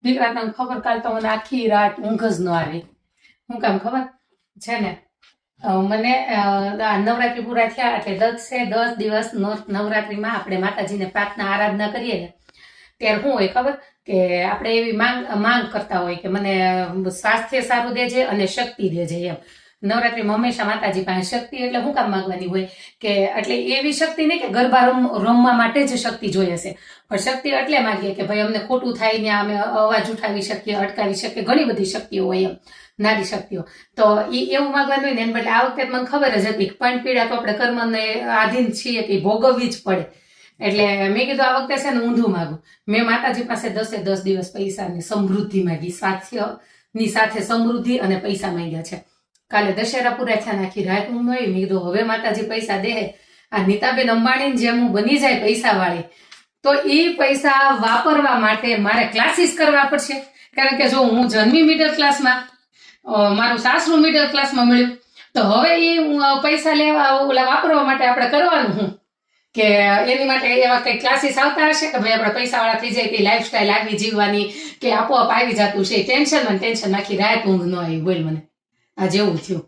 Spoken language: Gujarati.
દીકરા તને ખબર, કાલ તો મને આખી રાત ઊંઘ જ ન આવી. શું કામ ખબર છે ને, મને નવરાત્રી પૂરા થયા એટલે 10 દિવસ નવરાત્રીમાં આપણે માતાજીને પ્રાર્થના આરાધના કરીએ ને, ત્યારે શું હોય ખબર, કે આપણે એવી માંગ કરતા હોય કે મને સ્વાસ્થ્ય સારું દેજે અને શક્તિ દેજે એમ. નવરાત્રીમાં હંમેશા માતાજી પાસે શક્તિ એટલે શું કામ માંગવાની હોય, કે એટલે એવી શક્તિ નહીં કે ગરબા રમવા માટે જ શક્તિ જોઈએ છે, પણ શક્તિ એટલે માંગીએ કે ભાઈ અમને ખોટું થાય ને અમે અવાજ ઉઠાવી શકીએ, અટકાવી શકીએ, ઘણી બધી શક્તિઓ હોય એમ, નારી શક્તિઓ. તો એ એવું માંગવાનું હોય ને એને બદલે આ વખતે મને ખબર જ હતી પણ પીડા તો આપણે કર્મને આધીન છીએ કે ભોગવવી જ પડે. એટલે મેં કીધું આ વખતે છે ને ઊંધું માગું. મેં માતાજી પાસે 10 દિવસ પૈસાની સમૃદ્ધિ માંગી, સ્વાસ્થ્યની સાથે સમૃદ્ધિ અને પૈસા માંગ્યા છે. કાલે દશેરા પૂરા થયા, આખી રાત હું મળી. મેં કીધું હવે માતાજી પૈસા દે. આ નીતાબેન અંબાણી જેમ હું બની જાય પૈસા વાળી, તો એ પૈસા વાપરવા માટે મારે ક્લાસીસ કરવા પડશે. કારણ કે જો હું જન્મી મિડલ ક્લાસમાં, મારું સાસરું મિડલ ક્લાસમાં મળ્યું, તો હવે એ પૈસા લેવા ઓલા વાપરવા માટે આપણે કરવાનું હું, કે એની માટે એવા કઈ ક્લાસીસ આવતા હશે કે ભાઈ આપણે પૈસા વાળા થઈ જાય, કે લાઈફસ્ટાઈલ આવી જીવવાની, કે આપોઆપ આવી જતું છે. ટેન્શન આખી રાત ઊંઘ ન આવી. બોલ મને આ જેવું થયું.